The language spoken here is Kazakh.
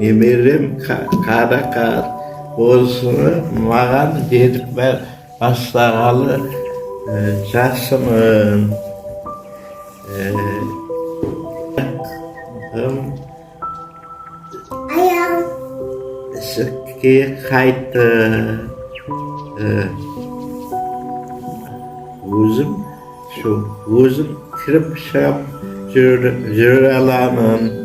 немерем қарақат осыны маған жетіп бастағалы жасымын. Ісікке қайтты. Өзім кіріп шығып жүре аламын.